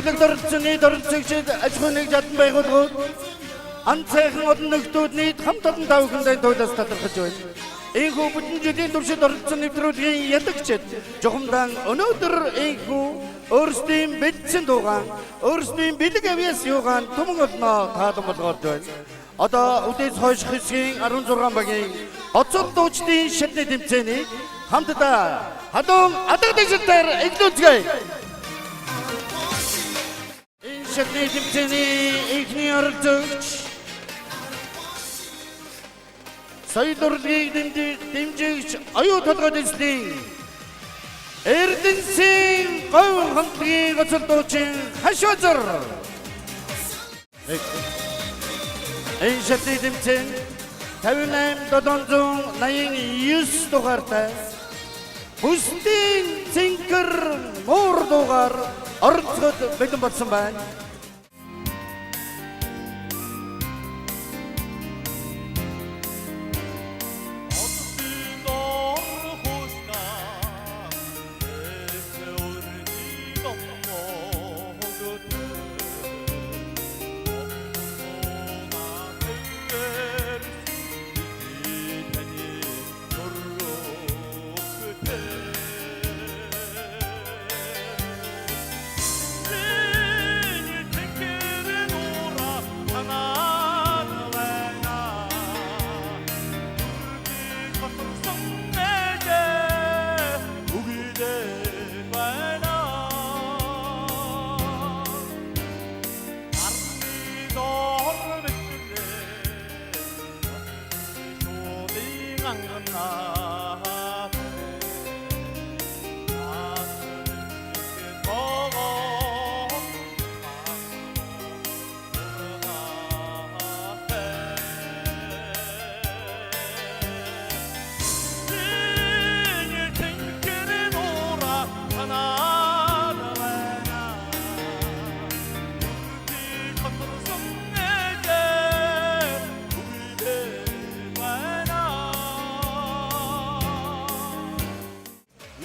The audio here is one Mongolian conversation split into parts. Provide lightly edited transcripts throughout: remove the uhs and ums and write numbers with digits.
Нэвтрүүлэг дөрвөлцөний дөрвөлцөгчд аж ахуйн нэгжийн байгууллагууд анцайхан олон нөхдүүдний хамт олон давхантай туйлаас талархаж байна. Энэхүү бүтэн жилийн туршид оролцсон нэвтрүүлгийн ялагчид жухамдан өнөөдөр энэхүү өөрсдийн бэлдсэн дуугаан, өөрсдийн бэлэг авьяас юугаан түмэн олноо таалан болгоод байна. Одоо үдээс хойш хэсгийн 16 багийн гоцол дуучдын шатны тэмцээнийг хамтдаа халуун алга дэжлээр эглүүлцгээе. Энэ шатны тэмцээний эхний оролцогч соёл урлагийг дэмжигч оюу толгой дэслэлийн Эрдэнэсийн говь хамтлагийн гоцол дуучин Хашбазар. Энэ шатны тэмцээн 58,789 дугаартай бүсдийн цэнхэр муур дугаар оролцоход бэлэн болсон байна.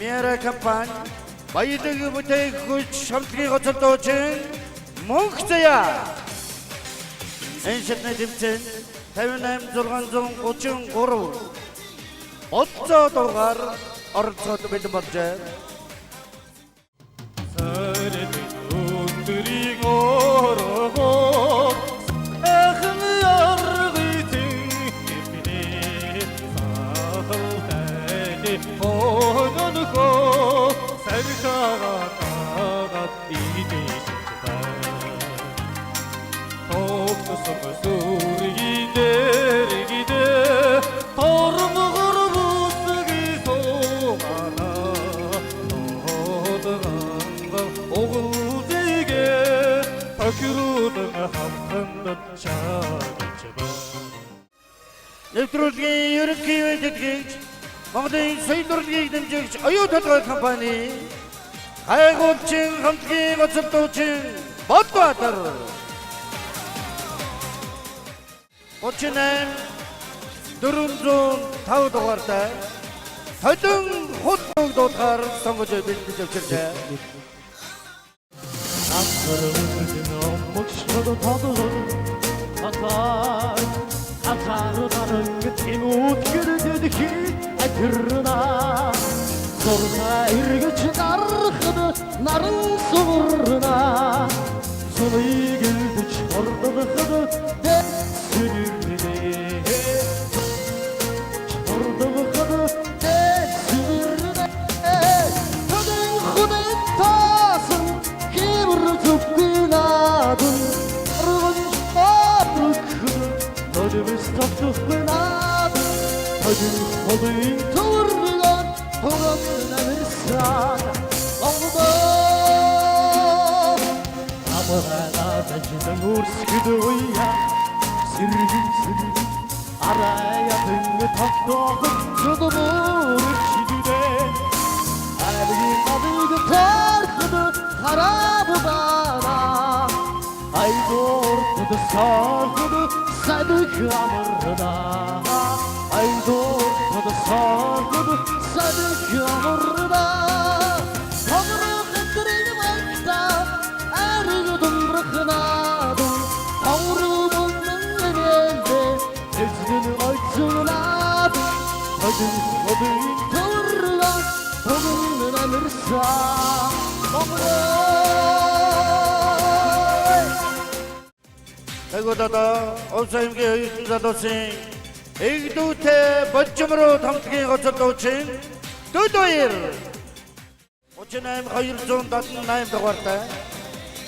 Мяра кампань баялаг бүтээгч хамтлагийн гоцол дуучин Монхцая. Энэ шатны тэмцээн 58,633 оцоо дугаар оролцоод бэлэн болжээ. Нэвтрүүлгийн ерөнхий үйлдвэрлэгч Монголын соёл урлагийг дэмжигч оюу толгой компани хайгуулчин хамтлагийн гоцол дуучин Бодбаатар 38,405 дугаартай холин худдаг дуудахаар сонгож бэлдэж авчирчээ. Атару даран тимүүд гэрдэдхи атэрна Зорга эргэж нарахад наран сурна Сулыг элдэж хордоход дэсгэрнэ Хордоход дэсгэрнэ Тэдэн хүдэн таасан хэмэр зүгнадэн Ödümüz topluğunadı Ödüm olayım tavırlan Oranın emirsan Oldu Amına beciden urskıdı uya Sirgin sirgin Araya döngü taktağın Çudumur çidüde Ergin adıgı tarkıdı Harabı bana Aydı ortada sarkıdı Sadık yağmurda Aydı ortada sarkıdı Sadık yağmurda Tomruk ettirin vakta Ergin 흔하도 방으로 먹는 내면데 제주는 얼추나도 더듬더듬 돌아가 더듬는 하늘사 아이고 다다 어사임께 여기있습니다 도생 애기도태 멋짐으로 담기에 거쳤다 오친 도도일 오친나임 hayırlıcığın tatlı naim de vardı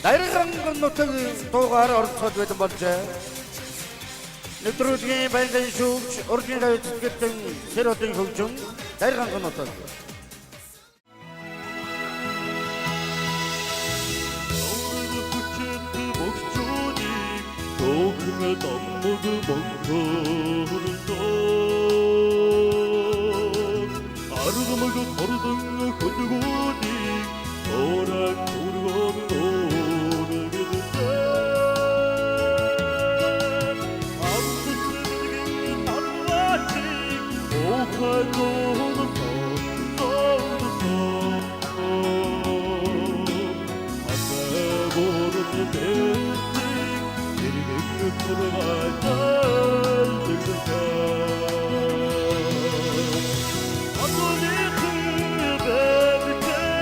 나이를 노트 도가를 얼쳐주던 번째 느트로드게 발된 슈 오리지널 특별된 새로운 형중 나이를 노트 도그가 덤무그 멍터른다 아르그머그 거르등그 건드고니 너랑 모르고는 오르겠는데 아무도 쓰는 나무같이 오카도는 서울서 아까 모르는 내 돌아가자 늙었다 아무리 그대 밑에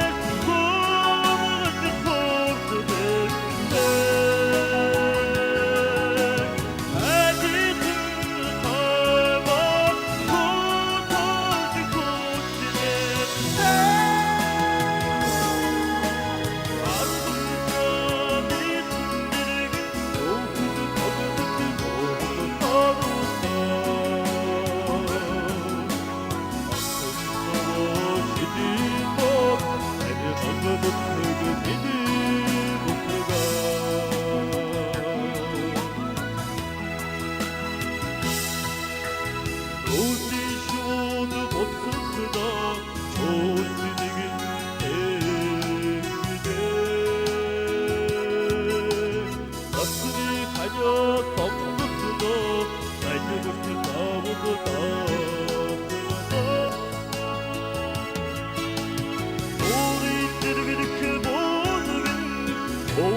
고마운 듯 아직 그날만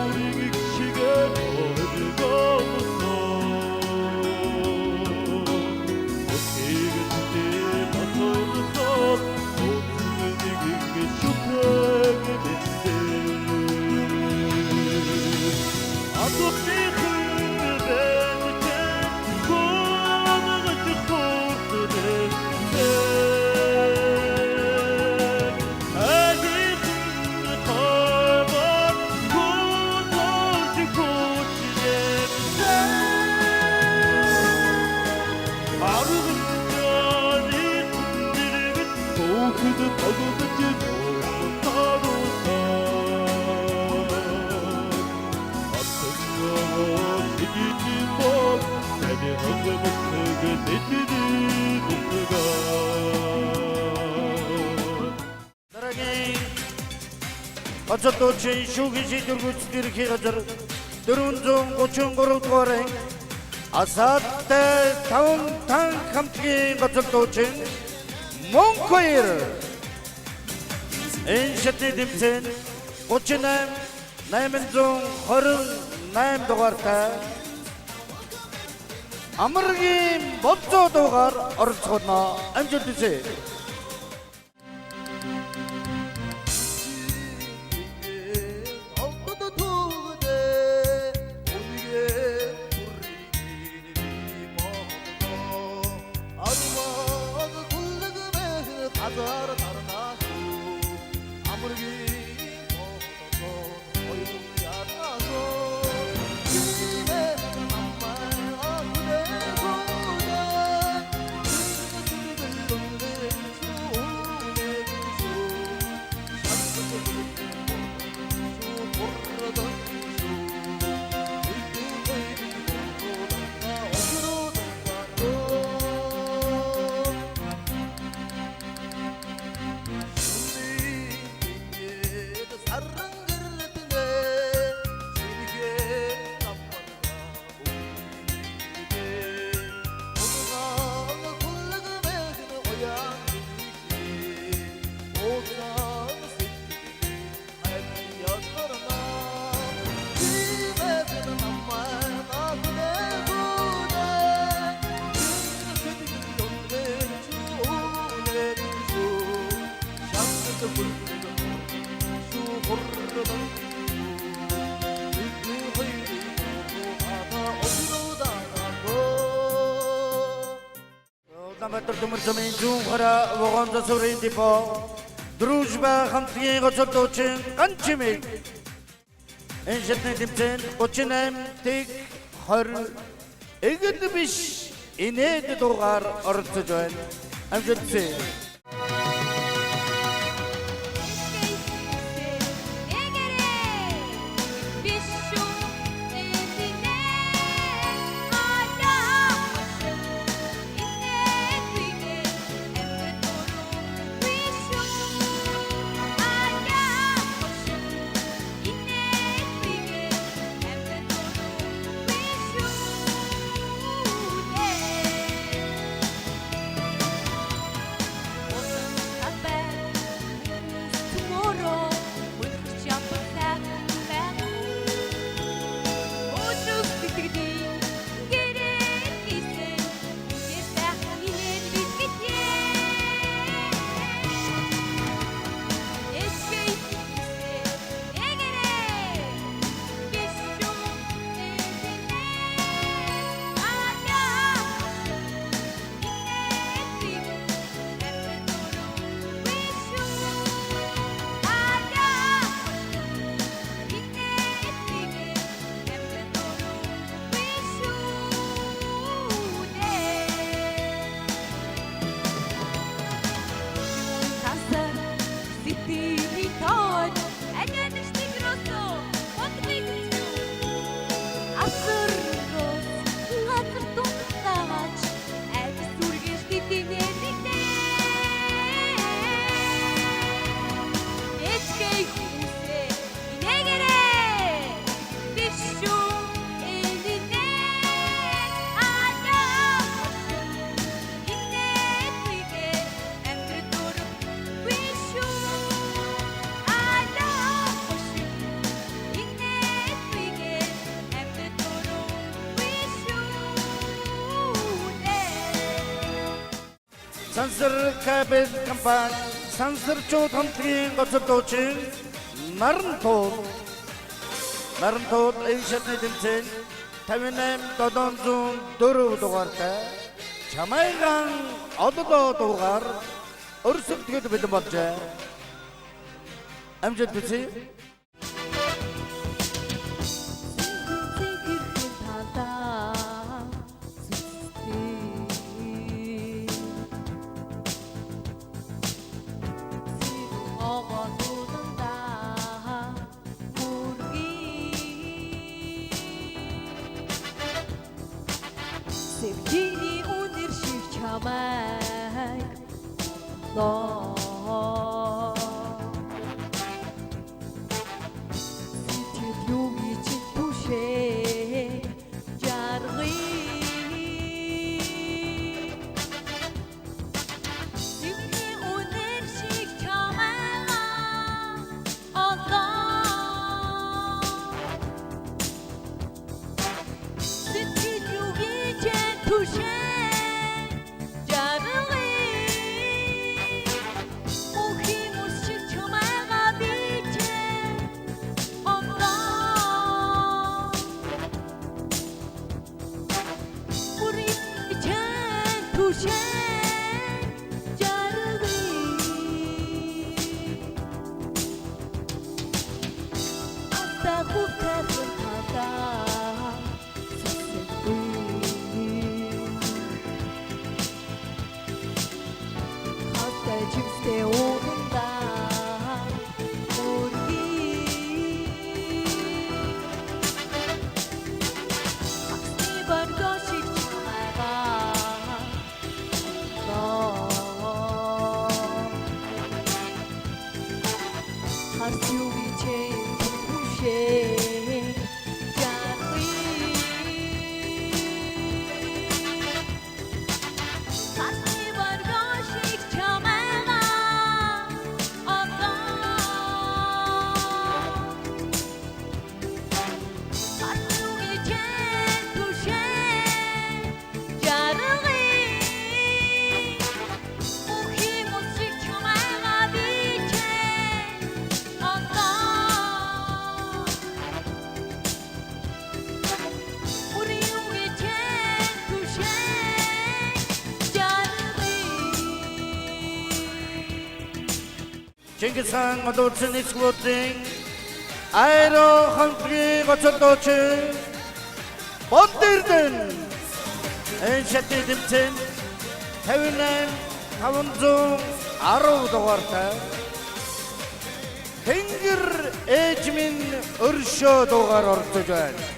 고통이 고치네 어쩌도 제 쇼기시 들고 이렇게 가져라 들은 좀 고충 거로 도와래 아사때 다음 당 감튀기 어쩌도 제 몽코일 엔셔티 딤센 고치남 나이면 좀 허른 나임도 같아 아무르기 법조도 가 어르쳤나 안절드세 Батыр Тумырчамын Жунхара Вогонза Сурин Дипо Дружба хамтгийн гоцолточин ганчимиг Энжетний тэмцээнд 38 тэг 20 эгэл биш инээд дугаар оролцож байна. Амжилттай. Сансар кабел компани сансарчууд хамтгийн гоцолточин Нарантууд энэ шатны тэмцээнд 58,704 дугаартай Чамайган одоо дугаар өрсөлдөд бэлэн болжээ. Амжилт хүсье. Sevgili unir şif çamak Sitit yung için tuşek Jargı Sevgili unir şif çamak Sitit yung için tuşek Jargı Okuymuş şif çamağa biçek Burayı biçen tuşek Jargı Hasta kurtarır hata Hasta cümste oğlunda Morgi Aksni bargoşik çamağa Harsiyovi çen tuşek Jargı Aksni bargoşik çamağa Чингисхан Модулсын эсгүүдийн Айро хамтгийн гоцолтоочин Бодэрдэн энэ шатны тэмцээн 58-510 дугаартай Тэнгэр ээжмийн өршөө дугаар оролцож байна.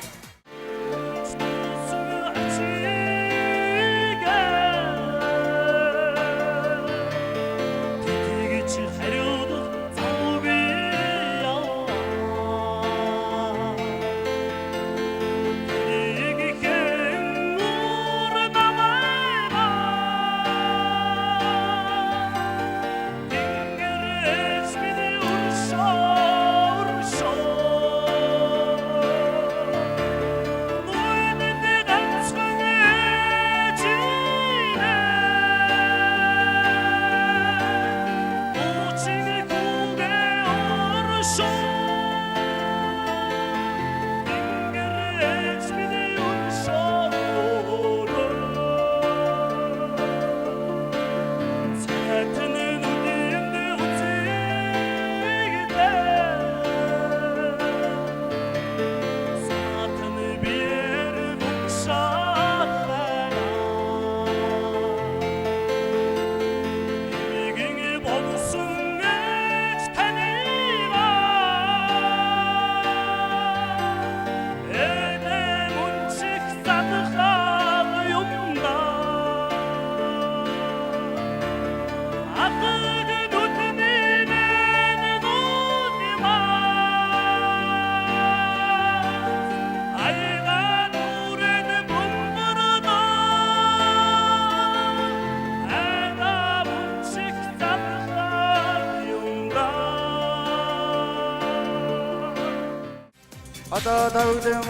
Одоо тавигдсан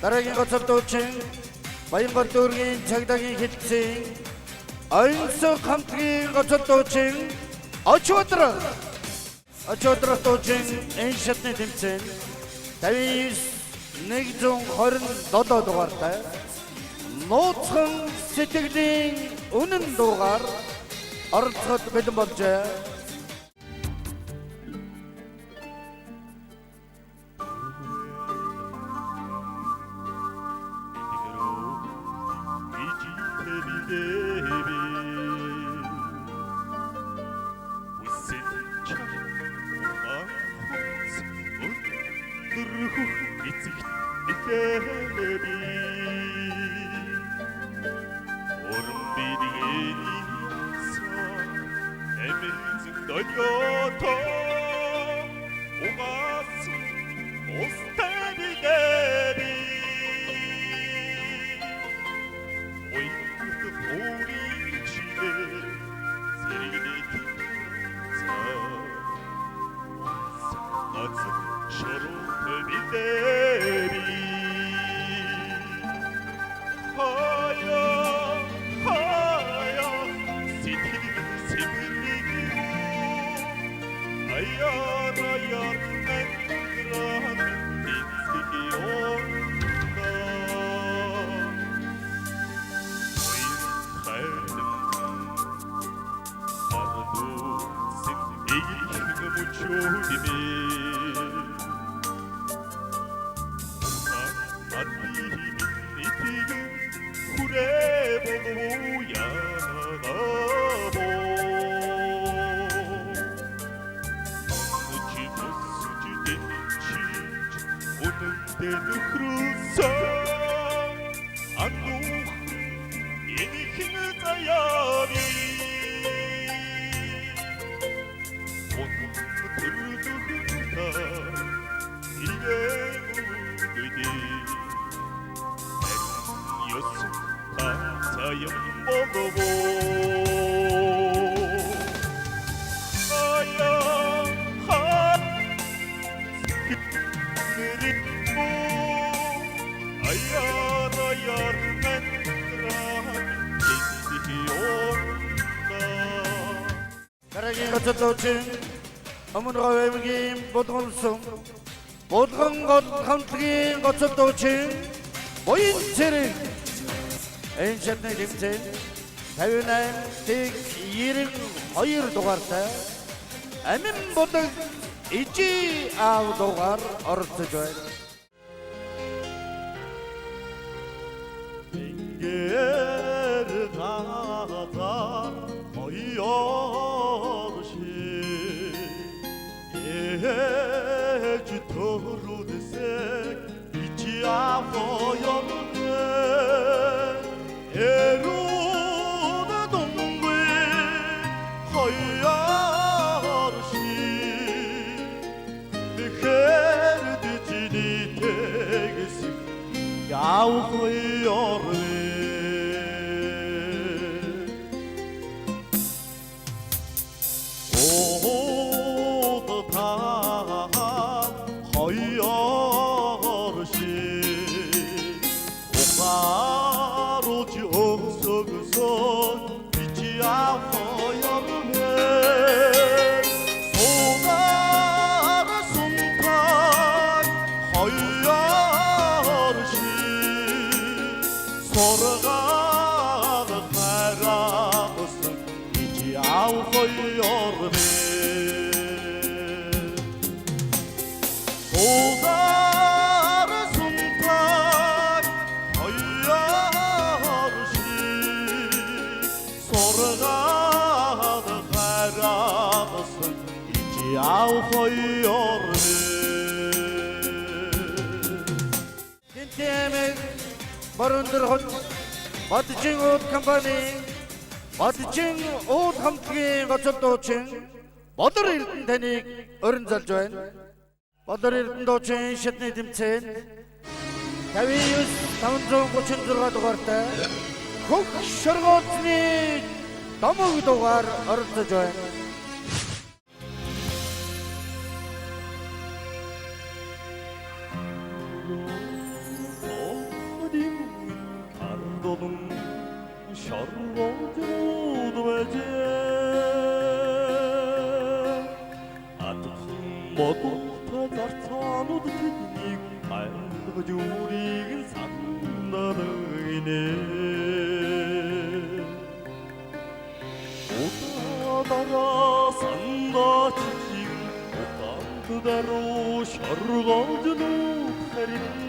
дараагийн гоцолтоочин Баянгол дүүргийн цагдаагийн хэлтсийн Оюнсог хамтгийн гоцолтоочин Очоодрогтоочин энэ шатны тэмцээн 59-127 дугаартай Нууцхан сэтгэлийн үнэн дугаар оролцоход бэлэн болжээ. дараагийн гоцолтоочин Өмнөг аймгийн Булган гол хамтгийн гоцолтоочин Буян Цэрэг энэ шатны тэмцээн 58-92 дугаартай Амин бодог ижи аудуугаар оролцож байна. Энгэр газар хоёрши ээж төрүүлсэг ичи авоёрнэ эрүүд дунгуй хоёрши бихэр дижини тэгс яв хоёрнэ Тэмэг баруундрахад Баджин ууд компани Баджин ууд хамтгийн гоцор дуучин Бодор Эрдэнэ таныг өрн залж байна. Бодор Эрдэнэ дуучин шатны тэмцээн 59,536 дугаартай Хөх шоргоолны домог дугаар оролцож байна. Şarkıcı bece Atıkın modutta dartanıd teknik Aylığı jurigin sandalığını Otadara sanda çiçin Otantıdaru şarkıcılık herin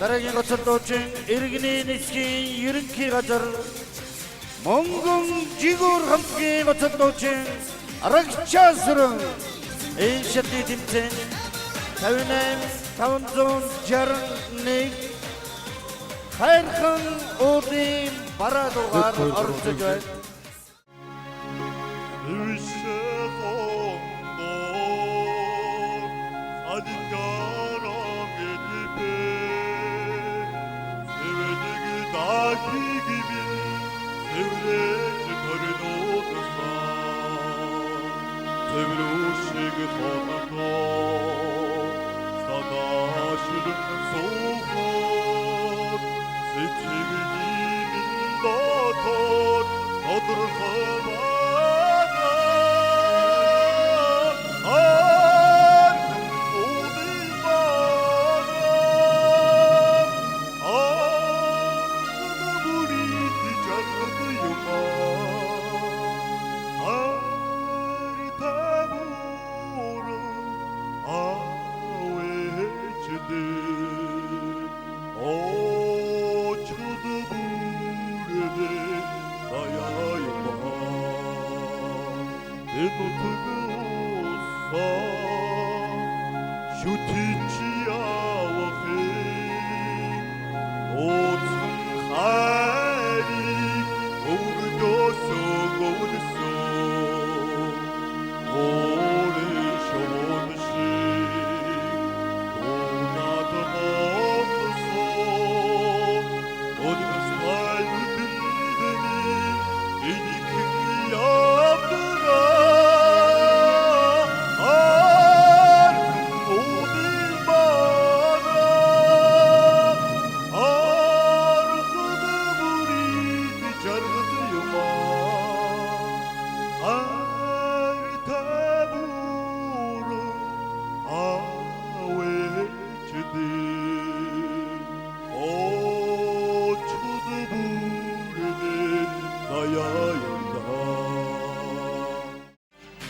дараагийн гоцор дуучин Иргэний нисхийн ерөнхий газар Монгон жигүүр хамтгийн гоцор дуучин Арагчаасран энэ шатны тэмцээн 58,561 хайрхан уудын бараа дугаар оролцож байна. Odursa bana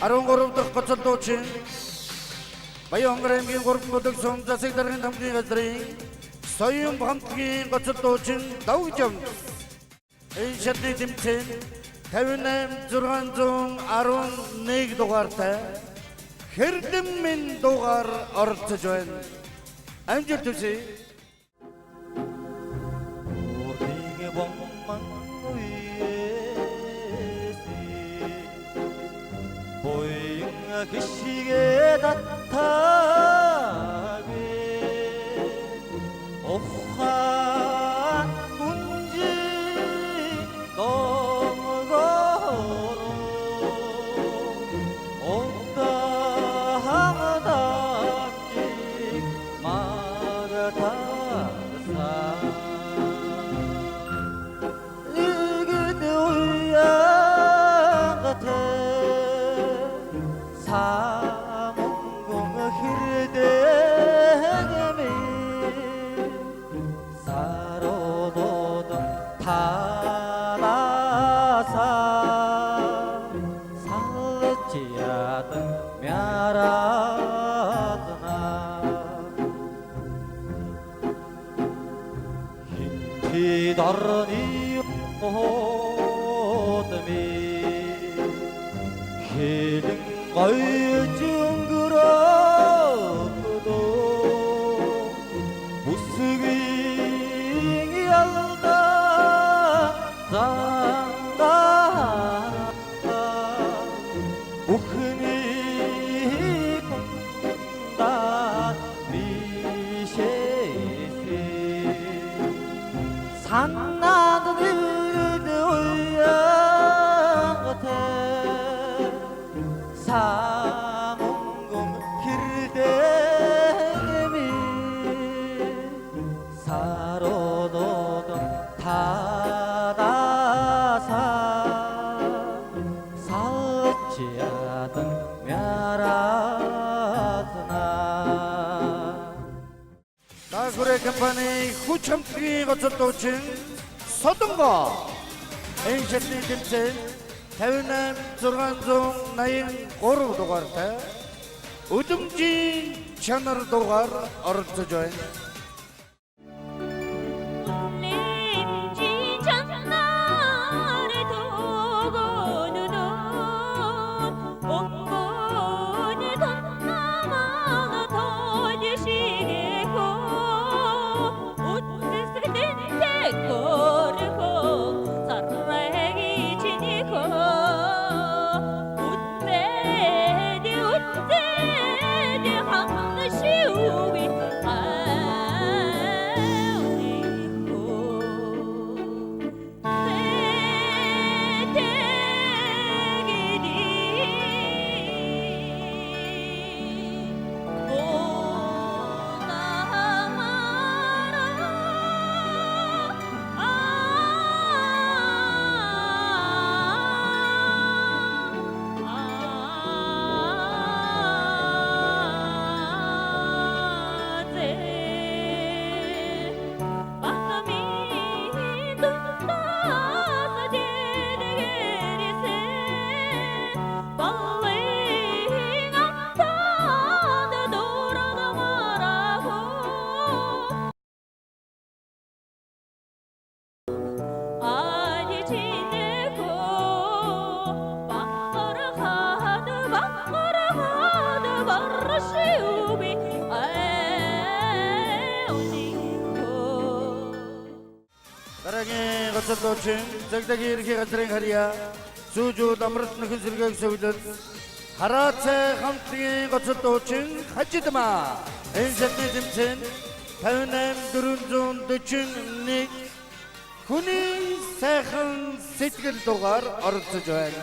13 дахь гоцолдуучин Баянгар аймгийн 3 бүлэг сум засаг даргын хамтын газрын соён хамтгийн гоцолдуучин Давжам энэ шатны тэмцээн 58 611 дугаартай Хэрдэн минь дугаар оролцож байна. Амжилт хүсье. 우리의 원망 위에서 보잉 그 시계 나타게 오한 문지 넘어가로 온다 하나씩 마다사 사몽공 hir대gem이 사로도던 타다사 살지야던 мя라드나 힘티더니 오드미 기능 거유증 그렇고도 무스윙이 알다 장가하다 우흔히 공다 미셰세 산나도 들려야 같아 사몽공 hir대gem이 사로도던 타다사 살지야던 мя라드나 나그레 컴퍼니 후참트기 거쳤도친 서동거 엔셔티 팀체 해운남 조간종 나인 고루 도가르타 우등지 채널 도가르 어르트조인 림지 장날에 도고누는 옥고니 돈나마가 돌리시게고 웃으스게 된데 고르고 사랑이 지니고 웃대디 하나시우비 사랑의 거쳤도친 적당히 이렇게 가트랭 하리야 수주 남르트는 근슬각 소비든 하라체 함ting의 거쳤도친 하지드마 엔셔티 팀chen 해운남 두룬존 두친 닉 훈이 сайхан сэтгэл дугаар оролцож байна.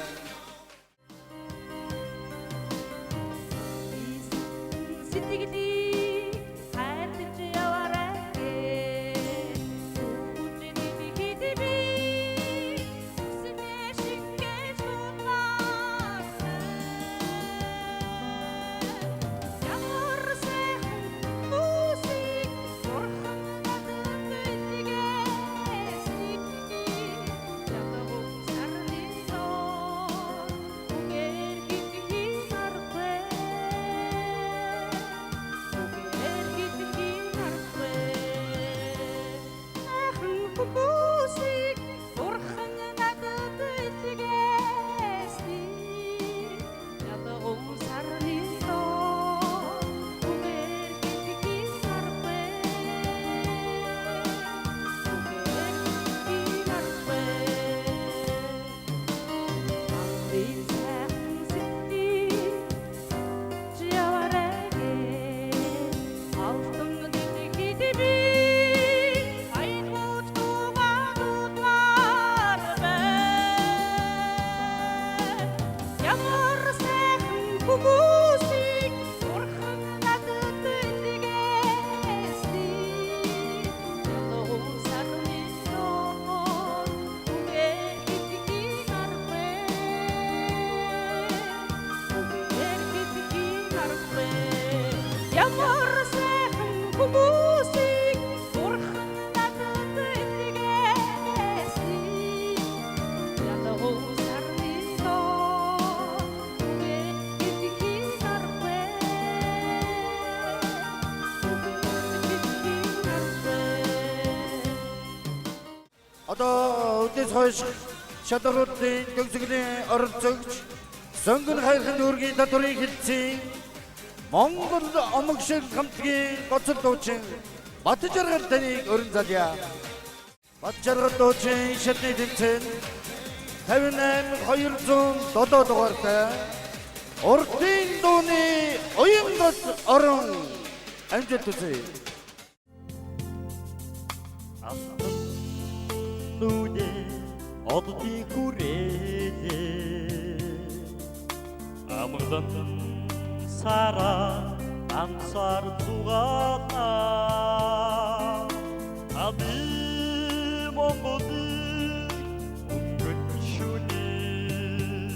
сэтгэли хайрлаж яваарай бүгдний бихэдби үснэ шингэж унаа ямар сайхан үсийг бурхан надад бэлтгэсэн одоо өдөөс хойш шадаруудын төгсгөлийн оролцогч Сонгон хайрхан дүүргийн татврын хэлцээ Монгол омог шиг хамтгийн гоцол дуучин Батжаргал таныг өрн залъя. Батжаргал дуучин шатны тэмцээн 58,207 дугаартай Урдын дууны уянгот орон амжилт үзье. Нүдэ оддын хүрээлээ амгадан сара амсар зугаана аби Монгол өнгөн шүний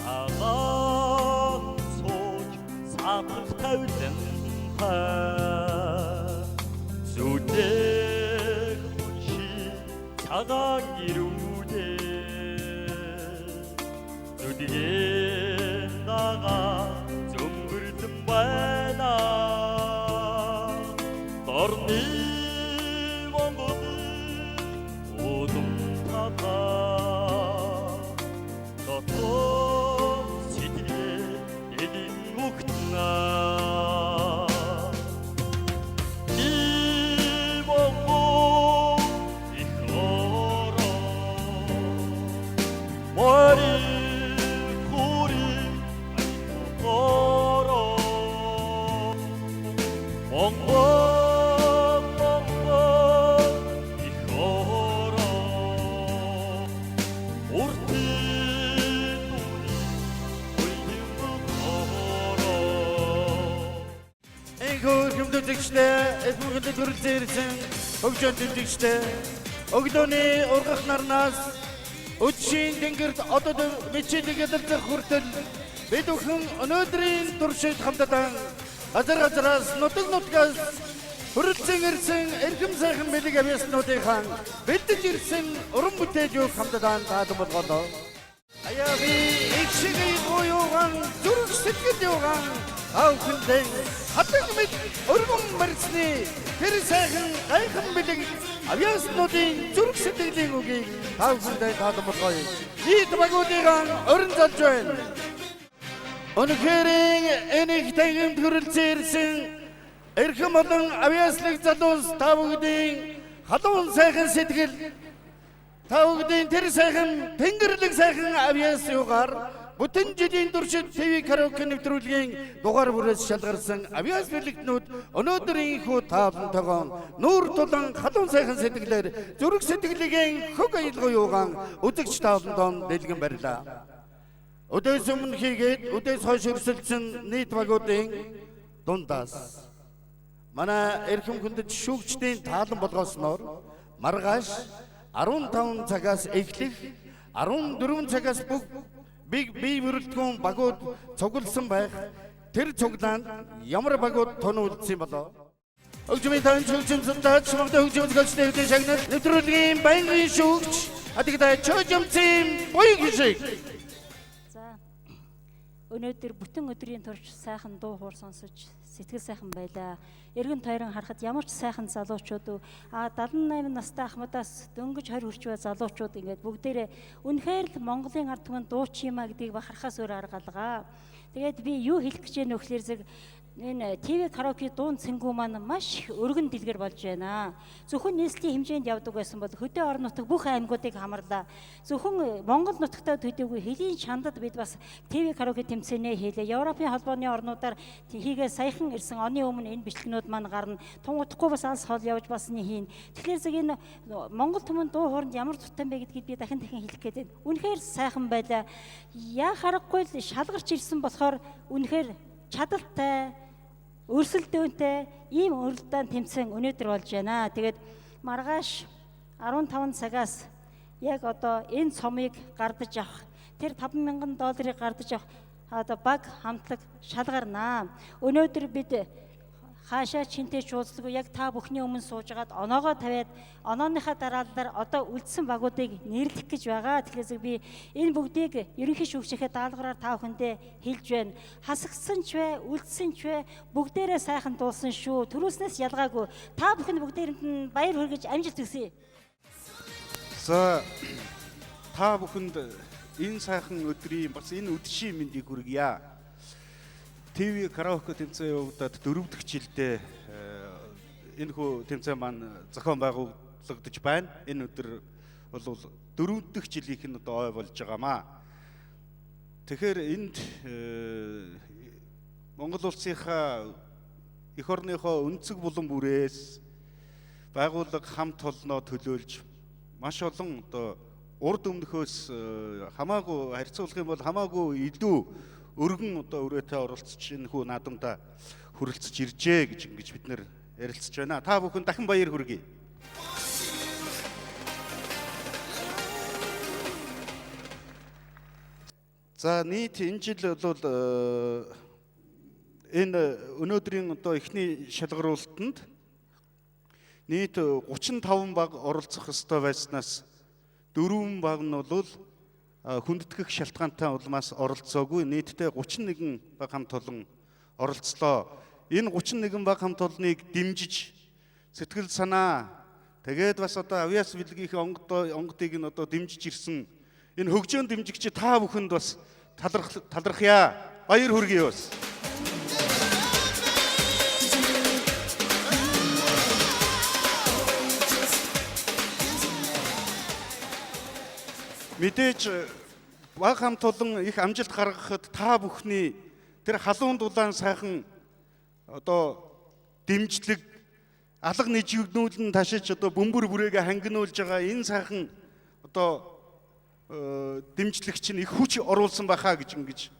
алан сууж саамх тавилан зүдэг хүнши цагаан ирүүдээ зүдгэн дага зөмбөрдөн байна дорны Монгол удам тата дотор сэтгэлээ эдийн үгтнэ Эсмүгэнд төрөлцөөрсөн хөгжөөнд тэмцэгчтэй өглөөний ургах нарнаас өчийн тэнгэрт одоо бичээдэг ядарч хүртэл бид бүхэн өнөөдрийн туршид хамтдаа газраас нутгаас хөрөлцөн ирсэн эрхэм сайхан бэлэг авьяаснуудынхаа бэлдэж ирсэн уран бүтээлүүд хамтдаа таалан болгоно. Аяви ихшигий гоёган зүрх сэтгэл юуган аухындэн хатаг мэд өргөн мэрсний тэр сайхан гайхан бэлэг авьяаснуудын зүрх сэтгэлийн үгийг аухындэн таалан болгоё. Нийт багуудыгаан өрн залж байна. Өнөхөрийн энийг тагын төрөлцөөрсөн эрхэм олон авьяаслаг залуус та бүгдийн халуун сайхан сэтгэл та бүгдийн тэр сайхан тэнгэрлэг сайхан авьяас югаар бүтэн жилийн туршид ТV караоке нэвтрүүлгийн дугаар бүрээс шалгарсан авьяас бэлэгтнүүд өнөөдрийн хүү тааван тогоон нүүр тулан халуун сайхан сэтгэлээр зүрх сэтгэлийн хөг аялгаа юугаан үзэгч тааван дэлгэн барьлаа. Өдөөс өмнө хийгээд өдөөс хойш өрсөлдсөн нийт багуудын дундаас манай эрхэм хүндэт шүүгчдийн таалан болгоосноор маргааш 15 цагаас эхлэх 14 цагаас бүх бие бүрэлдэхүүн багууд цугласан байх тэр цуглаанд ямар багууд тонуулсан болоо. Хөгжмийн таан шүүгчмсэндээ чимэгтэй хөгжмөсгөлчтэй хэвтэн шагнал нэвтрүүлгийн баянгын шүүгч адигтай чojomцын буян гişig. Өнөөдөр бүтэн өдрийн турш сайхан дуу хоор сонсож сэтгэл сайхан байлаа. Эргэн тойрон харахад ямар ч сайхан залуучууд 78 настай ахмадаас дөнгөж 20 хүрч бай залуучууд ингээд бүгдээрээ үнэхээр л Монголын ард түмэнд дууч юмаа гэдгийг бахархаас өөр арга алгаа. Тэгээд би юу хэлэх гэж байна вэ гэхээр зэрэг энэ ТV караоке дуун цэнгүү маань маш их өргөн дэлгэр болж байна. Зөвхөн нийслэлийн хэмжээнд явдаг байсан бол хөдөө орон нутаг бүх аймагуудыг хамарлаа. Зөвхөн Монгол нутагтаа төдийгүй хэлийн чандад бид бас ТV караоке тэмцээнээ хийлээ. Европын холбооны орнуудаар хийгээ саяхан ирсэн оны өмнө энэ бичлэгнүүд маань гарна. Тун удахгүй бас алс хол явж басны хийн. Тэгэхээр зэрэг энэ Монгол түмэн дуу хооронд ямар дутан бэ гэдгийг би дахин хэлэх гээд байна. Үнэхээр сайхан байлаа. Яа харахгүй л шалгарч ирсэн болохоор үнэхээр чадaltaй өрсөлдөөнтэй ийм уралдаан тэмцээн өнөөдөр болж байна. Тэгээд маргааш 15 цагаас яг одоо энэ цомыг гардаж авах тэр $5,000 гардаж авах одоо баг хамтлаг шалгарнаа. Өнөөдөр бид хаашаа чинтэй ч уулзлаггүй яг та бүхний өмнө суужгаад оноогоо тавиад онооныхаа дараалалаар одоо үлдсэн багуудыг нэрлэх гэж байгаа. Тэгэхээр би энэ бүгдийг ерөнхий шүүгчийнхээ даалгавраар та бүхэндээ хэлж байна. Хасагдсан ч вэ, үлдсэн ч вэ бүгдээрээ сайхан дуулсан шүү. Төрөөснөөс ялгаагүй. Та бүхэнд бүгдээрэнд нь баяр хүргэж амжилт хүсье. За та бүхэнд энэ сайхан өдрийн бас энэ үдшийн мэндийг хүргье. ТV караоке тэмцээн явагдаад 4 дахь жилдээ энэ хүү тэмцээн маань зохион байгуулагдаж байна. Энэ өдөр бол 4 дахь жилийнх нь одоо ой болж байгаамаа. Тэгэхээр энд Монгол улсынхаа эх орныхоо өнцөг булан бүрээс байгууллага хамт олноо төлөөлж маш олон одоо урд өмнөхөөс хамаагүй харьцуулах юм бол хамаагүй илүү өргөн одоо өрөөтэй оролцож энэ хүү наадамда хүрэлцэж иржээ гэж ингэж бид нэр ярилцж байна. Та бүхэн дахин баяр хүргэе. За нийт энэ жил бол энэ өнөөдрийн одоо эхний шалгаруулалтанд нийт 35 баг оролцох ёстой байснаас 4 баг нь бол хүндэтгэх шалтгаантай улмаас оролцоогүй. Нийтдээ 31 баг хамт олон оролцлоо. Энэ 31 баг хамт олныг дэмжиж сэтгэл санаа тэгээд бас одоо авьяас бэлгийнхээ онгодыг нь одоо дэмжиж ирсэн энэ хөгжөөн дэмжигч та бүхэнд бас талархъя. Баяр хүргэе бас. Мэдээж баг хамт олон их амжилт гаргахад та бүхний тэр халуун дулаан сайхан одоо дэмжлэг алга нэжигнүүлэн ташиж одоо бөмбөр бүрээгээ хангинуулж байгаа энэ сайхан одоо дэмжлэг чинь их хүч оруулсан байхаа гэж ингэж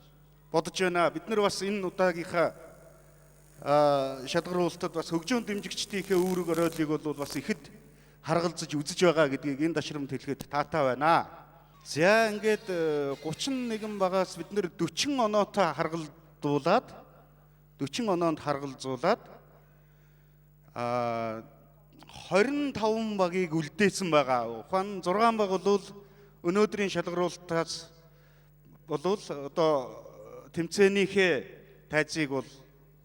бодож байна. Бид нар бас энэ удаагийнхаа шалгаруулалтад бас хөгжөөн дэмжигчдийнхээ үүрэг оройлыг бол бас ихэд харгалзаж үзэж байгаа гэдгийг энэ ташрамд хэлэхэд таатай байна. За ингээд 31 багаас бид нэр 40 оноотой харгалзуулаад 40 оноонд харгалзуулаад 25 багийг үлдээсэн байгаа. Ухаан 6 баг бол өнөөдрийн шалгаруулалтаас бол одоо тэмцээнийхээ тайзыг бол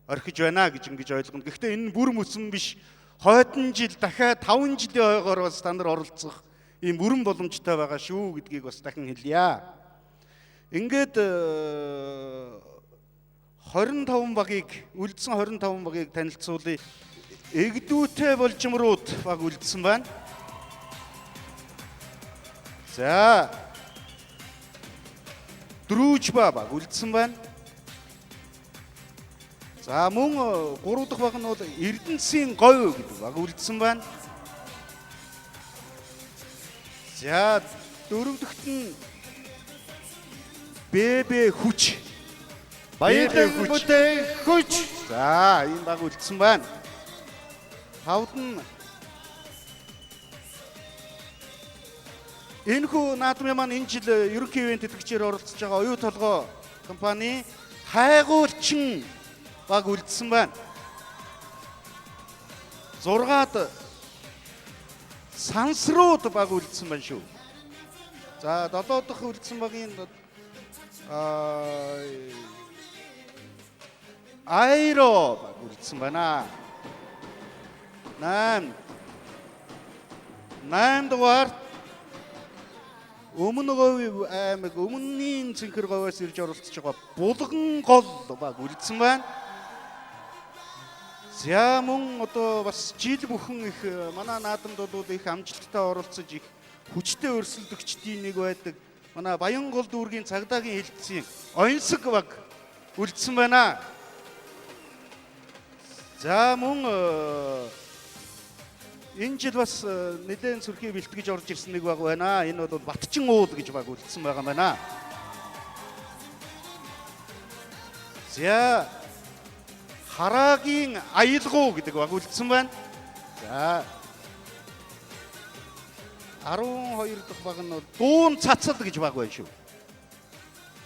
орхиж байна гэж ингэж ойлгоно. Гэхдээ энэ бүр мөсөн биш. Хойдон жил дахиад 5 жилийн ойгоор бас та нар оролцох ийм бүрэн боломжтой байгаа шүү гэдгийг бас дахин хэлье. Ингээд 25 багийг үлдсэн 25 багийг танилцуулъя. Эгдүүтэй болжмрууд баг үлдсэн байна. За Дружба баг үлдсэн байна. За мөн 3 дахь баг нь бол Эрдэнэсийн говь гэдэг баг үлдсэн байна. За 4 дахьт нь ББ хүч. Баярлалаа бүтээх хүч. За энэ баг үлдсэн байна. 5-д нь энэхүү наадмын маань энэ жил ерөнхий ивент тэтгэгчээр оролцож байгаа оюу толгой компани хайгуулчин баг үлдсэн байна. 6-ад сансрууд баг үлдсэн байна шүү. За 7 дахь үлдсэн багийн Айро баг үлдсэн байна. 8 дугаар өмнөний цэнхэр говьоос ирж оролцож байгаа булган гол баг үлдсэн байна. За мөн одоо бас жил бүхэн их манай наадамд бол их амжилттай оролцож их хүчтэй өрсөлдөгчдийн нэг байдаг. Манай Баянгол дүүргийн цагдаагийн хэлтсийн Оёнсог баг үлдсэн байна. За мөн энэ жил бас нэлээд сүрхий бэлтгэж орж ирсэн нэг баг байна. Энэ бол Батчин уул гэж баг үлдсэн байгаа байна. За Хараагийн аялгуу гэдэг баг үлдсэн байна. За 12 дахь баг нь Дуун цацал гэж баг байна шүү.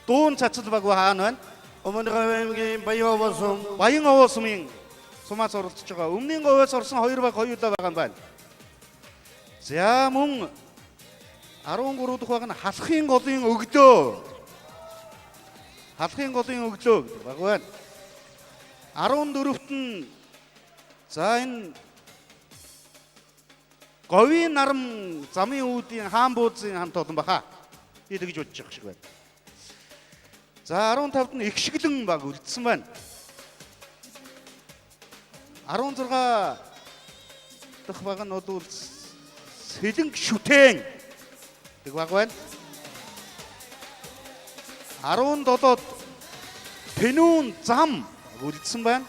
Дуун цацал баг хаана байна? Өмнөх аймгийн Баян овоосум. Баян овоосумын сумаас оролцож байгаа. Өмнгийн говьоос орсон 2 баг хоёулаа байгаа юм байна. За мөн 13 дахь баг нь Халахын голын өглөө. Халахын голын өглөө гэдэг баг байна. 14-т нь за энэ говийн нарам замын үүдийн хаан буузын хамт олон баха. Би тэгж бодож байгаа шиг байна. За 15-д нь Игшгэлэн баг үлдсэн байна. 16 дахь баг нь бол Сэлэнг шүтэн гэх баг байна. 17-д Пэнүүн зам үлдсэн байна.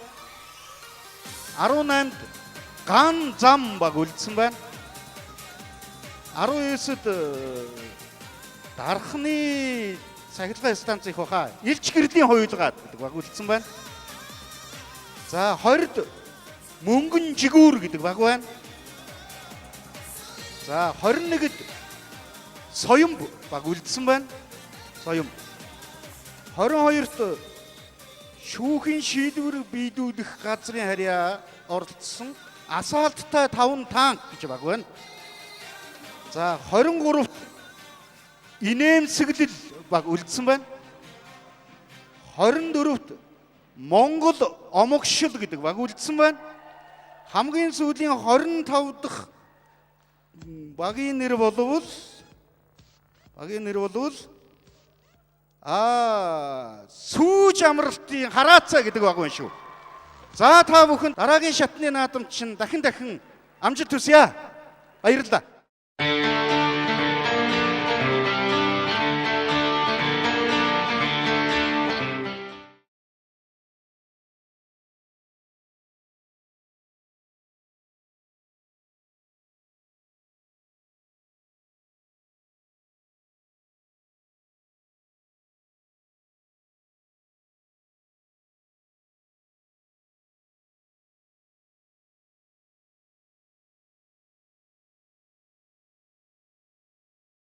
18-д Ган зам баг үлдсэн байна. 19-д Дархны цахилгаан станц их баха. Илч гэрлийн хуйлгаад гэдэг баг үлдсэн байна. За 20-д Мөнгөн жигүүр гэдэг баг байна. За 21-д Соём баг үлдсэн байна. Соём. 22-т шүүхийн шийдвэр биелүүлэх газрын харьяа оролцсон асфальттай 5 танк гэж баг байна. За 23-т инээмсэглэл баг үлдсэн байна. 24-т Монгол омогшил гэдэг баг үлдсэн байна. Хамгийн сүүлийн 25 дахь багийн нэр болвол сүүж амралтын хараацаа гэдэг баг байна шүү. За та бүхэн дараагийн шатны наадамчин дахин амжилт хүсье. Баярлалаа.